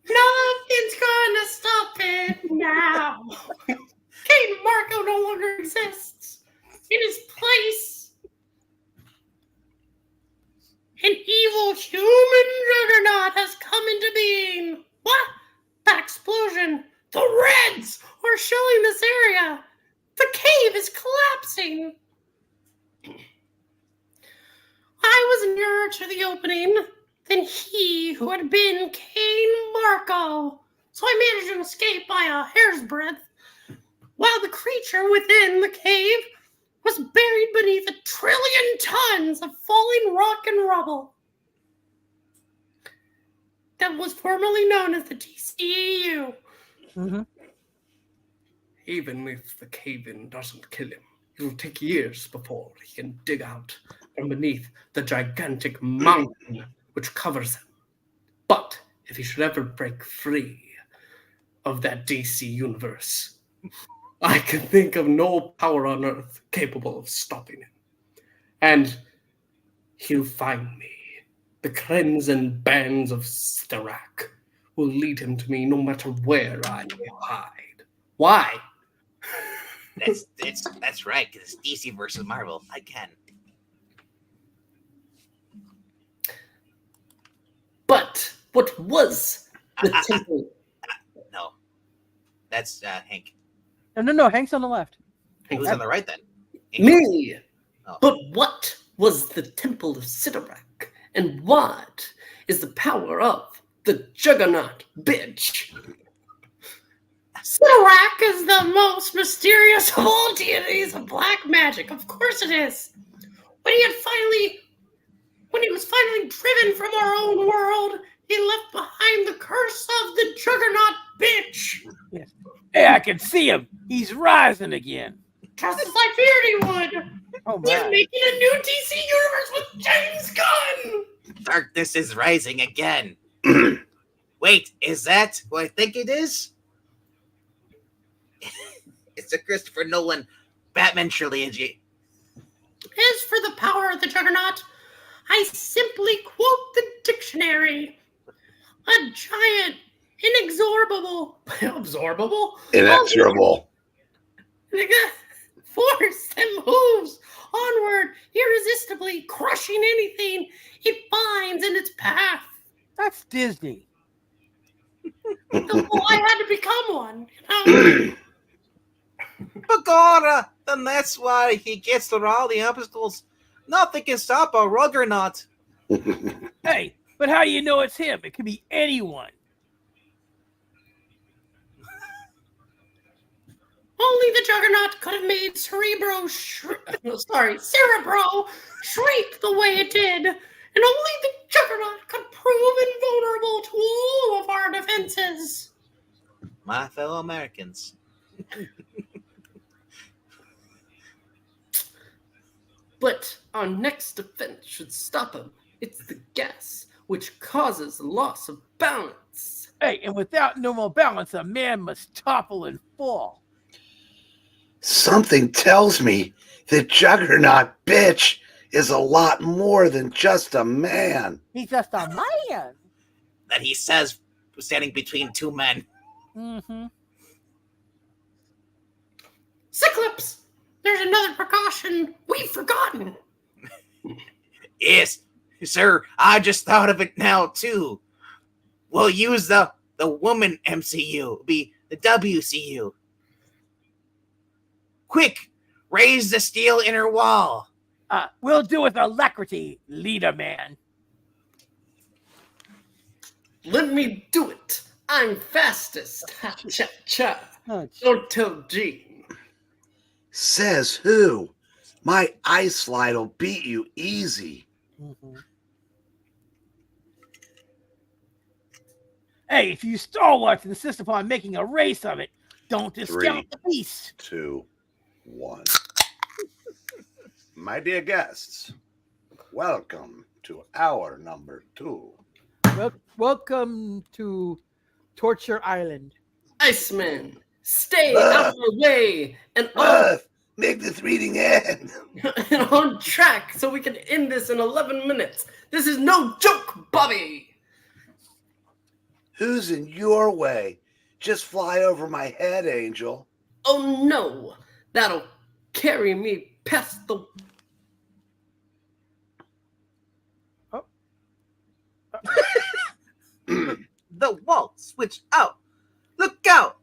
Nothing's gonna stop it now. Kane Marco no longer exists. In his place, an evil human juggernaut has come into being. What? That explosion! The Reds are shelling this area! The cave is collapsing! I was nearer to the opening than he who had been Kane Marco, so I managed to escape by a hair's breadth, while the creature within the cave was buried beneath 1 trillion tons of falling rock and rubble. That was formerly known as the DCEU. Mm-hmm. Even if the cave-in doesn't kill him, it will take years before he can dig out from beneath the gigantic mountain which covers him. But if he should ever break free of that DC universe, I can think of no power on Earth capable of stopping him. And he'll find me. The crimson bands of Starak will lead him to me no matter where I hide. Why? That's right, because it's DC versus Marvel. I can. But what was the temple? No. That's Hank. No. Hank's on the left. Who's on the right then? Hank. Me! Oh. But what was the Temple of Sidorak? And what is the power of the Juggernaut, bitch? Sidorak is the most mysterious of all deities of black magic. Of course it is. When he was finally driven from our own world, he left behind the curse of the Juggernaut, bitch. Yes. Hey, I can see him. He's rising again. Just as I feared he would. Oh He's my! making a new DC universe with James Gunn. Darkness is rising again. Wait, is that what I think it is? It's a Christopher Nolan Batman trilogy. As for the power of the Juggernaut, I simply quote the dictionary. A giant, inexorable, Inexorable. force that moves onward, irresistibly crushing anything it finds in its path. That's Disney. Well, I had to become one. You know? Bagora! Then that's why he gets through all the obstacles. Nothing can stop a Juggernaut. Hey, but how do you know it's him? It could be anyone. Only the Juggernaut could have made Cerebro shriek the way it did. And only the Juggernaut could prove invulnerable to all of our defenses. My fellow Americans. But our next defense should stop him. It's the gas, which causes loss of balance. Hey, and without normal balance, a man must topple and fall. Something tells me that Juggernaut, bitch, is a lot more than just a man. He's just a man. That he says standing between two men. Mm-hmm. Cyclops, there's another precaution we've forgotten. Yes, sir, I just thought of it now, too. We'll use the woman MCU, be the WCU. Quick, raise the steel inner wall. We'll do with alacrity, leader man. Let me do it. I'm fastest. Ha, cha, cha. Oh, Don't tell Jean. Says who? My ice slide'll beat you easy. mm-hmm. Hey, if you stalwarts insist upon making a race of it, don't discount 3, the beast. 2, 1. My dear guests, welcome to hour number 2. Welcome to Torture Island. Iceman, stay out of the way and Make this reading end. on track so we can end this in 11 minutes. This is no joke, Bobby. Who's in your way? Just fly over my head, Angel. Oh no, that'll carry me past the... The wall switched out. Look out!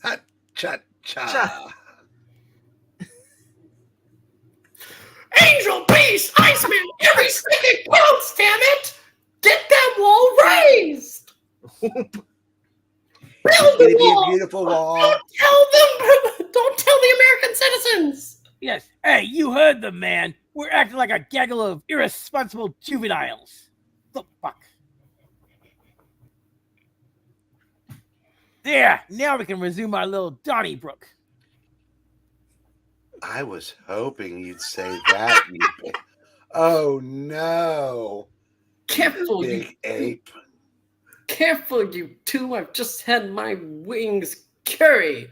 Ha cha cha. Cha. Angel, Beast, Iceman, every second counts, damn it! Get that wall raised! Build It's the gonna be a wall! beautiful wall. Don't tell the American citizens! Yes. Hey, you heard the man. We're acting like a gaggle of irresponsible juveniles. The fuck? There. Now we can resume our little Donnybrook. I was hoping you'd say that. Oh no. Careful, you Big ape. Careful, you two. I've just had my wings curried.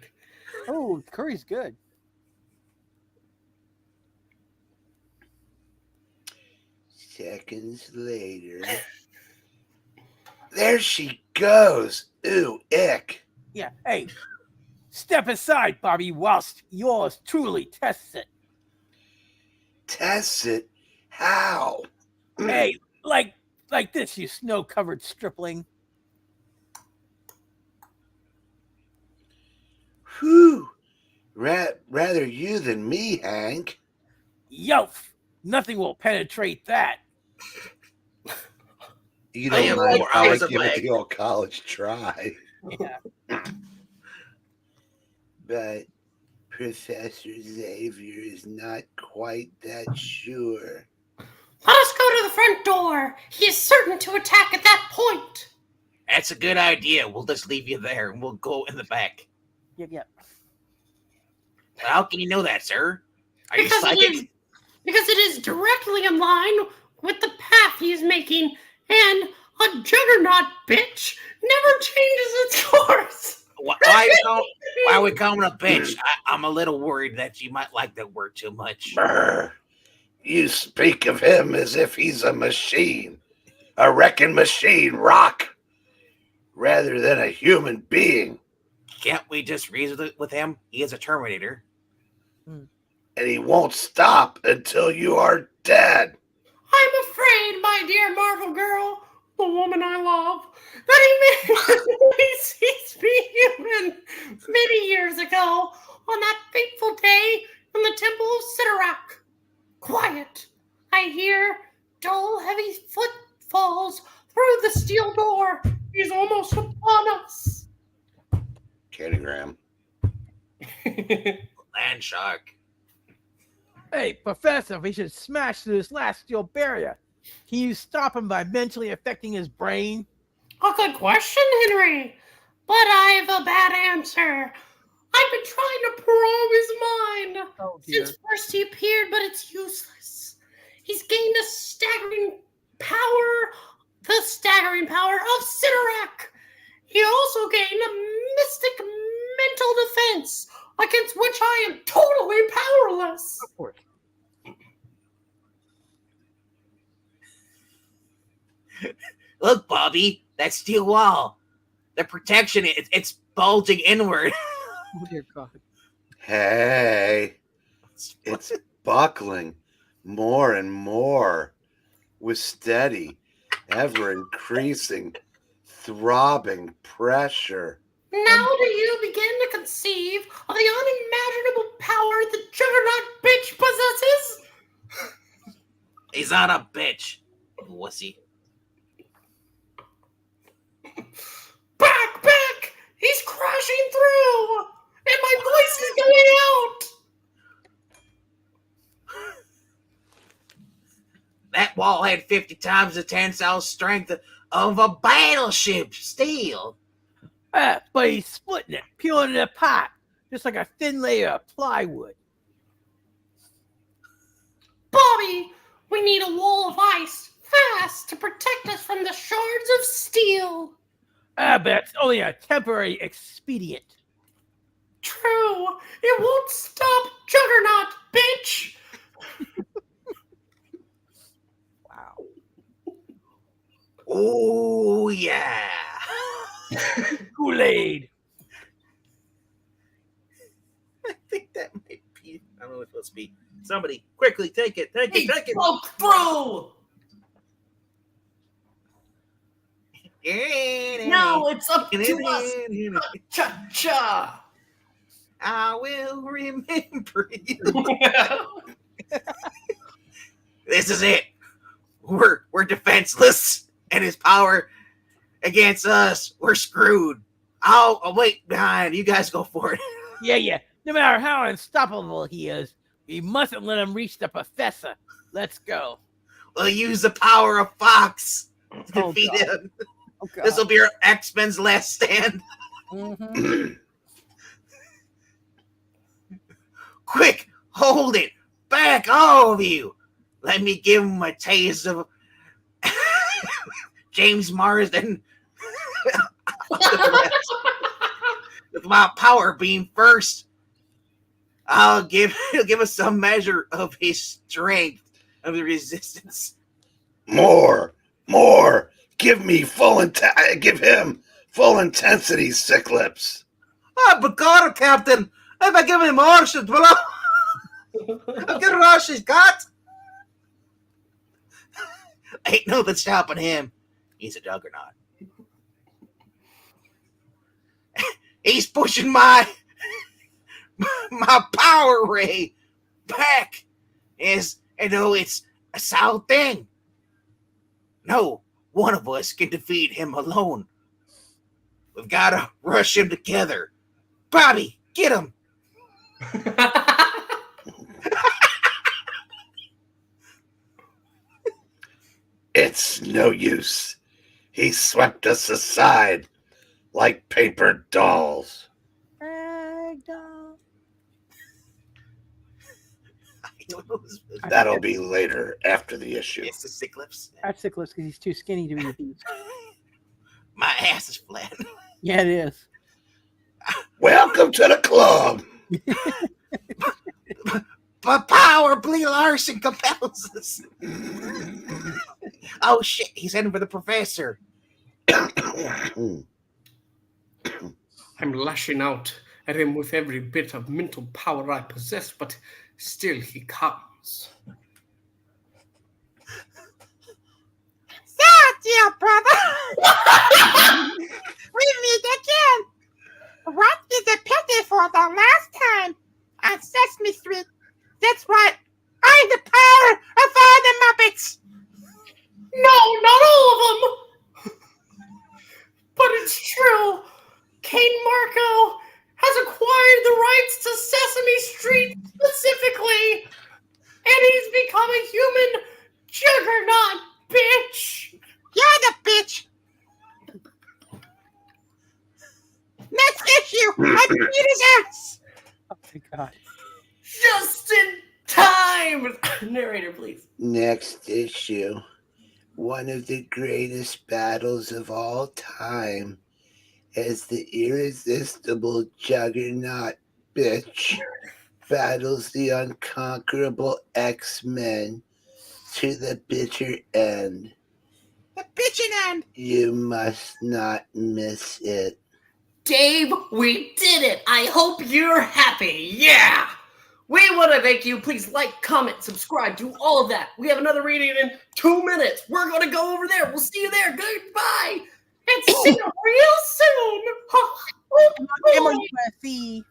Oh, curry's good. Seconds later. There she goes. Ooh, ick. Yeah. Hey, step aside, Bobby, whilst yours truly tests it. Test it? How? Hey, like this, you snow-covered stripling. Whew. Rather you than me, Hank. Yof! Nothing will penetrate that. You I don't am mind 4 if I hours give it away. the old college try. Yeah. But Professor Xavier is not quite that sure. Let us go to the front door. He is certain to attack at that point. That's a good idea. We'll just leave you there and we'll go in the back. Yeah. How can you know that, sir? Are you Because psychic? Because it is directly in line with the path he is making, and a Juggernaut bitch never changes its course. Why are we calling a bitch? I'm a little worried that you might like that word too much. Brr. You speak of him as if he's a machine. A wrecking machine, Rock. Rather than a human being. Can't we just reason with him? He is a Terminator. And he won't stop until you are dead. I'm afraid, my dear Marvel girl, the woman I love, that he ceased being human many years ago on that fateful day in the Temple of Sidorak. Quiet. I hear dull, heavy footfalls through the steel door. He's almost upon us. Canigram. Land shark. Hey, Professor, we should smash through this last steel barrier. Can you stop him by mentally affecting his brain? A good question, Henry. But I have a bad answer. I've been trying to probe his mind Oh, dear. since first he appeared, but it's useless. He's gained the staggering power of Sidorak. He also gained a mystic mental defense against which I am totally powerless. Of course. Look, Bobby, that steel wall. The protection, it's bulging inward. Oh, dear God. Hey, it's buckling more and more with steady, ever increasing, throbbing pressure. Now do you begin to conceive of the unimaginable power the Juggernaut bitch possesses? He's not a bitch, wussy. Back! He's crashing through! And my voice is going out! That wall had 50 times the tensile strength of a battleship steel. But he's splitting it, peeling it apart, just like a thin layer of plywood. Bobby, we need a wall of ice, fast, to protect us from the shards of steel. But it's only a temporary expedient. True, it won't stop Juggernaut, bitch. Wow. Oh, yeah. Kool-Aid. I think that might be, I don't know what it's supposed to be. Somebody, quickly, take it. He broke through. Now it's up to us. Cha-cha. I will remember you. This is it. We're defenseless, and his power against us, we're screwed. I'll wait behind. You guys go for it. Yeah. No matter how unstoppable he is, we mustn't let him reach the professor. Let's go. We'll use the power of Fox to Oh, defeat God. him. Oh, God. This will be our X-Men's last stand. Mhm. Quick, hold it. Back, all of you. Let me give him a taste of James Marsden. With my power beam first. He'll give us some measure of his strength, of the resistance. More. Give him full intensity, Sick Lips. Ah, but God, Captain, if I give him more shit, will I'll get all she's got. Ain't nothing stopping him. He's a juggernaut. He's pushing my power ray back. It's a sound thing. No, one of us can defeat him alone. We've got to rush him together. Bobby, get him. It's no use. He swept us aside like paper dolls. That'll be later after the issue. It's the Sick Lips. That's Sick Lips because he's too skinny to be a beast. My ass is flat. Yeah, it is. Welcome to the club. But power, Blee Larson compels us. Oh shit, he's heading for the professor. I'm lashing out at him with every bit of mental power I possess, but still he comes. So, dear brother, we meet again. What is a pity for the last time on Sesame Street? That's right, I'm the power of all the Muppets. No, not all of them. But it's true. Kane Marco has acquired the rights to Sesame Street specifically, and he's become a human juggernaut, bitch. You're the bitch. Next issue, I beat his ass. Oh my God. Just in time. Narrator, please. Next issue. One of the greatest battles of all time as the irresistible Juggernaut bitch battles the unconquerable X-Men to the bitter end. The bitchin' end. You must not miss it. Dave, we did it. I hope you're happy. Yeah. We want to thank you. Please like, comment, subscribe, do all of that. We have another reading in 2 minutes. We're going to go over there. We'll see you there. Goodbye. And see you real soon. MOUSE.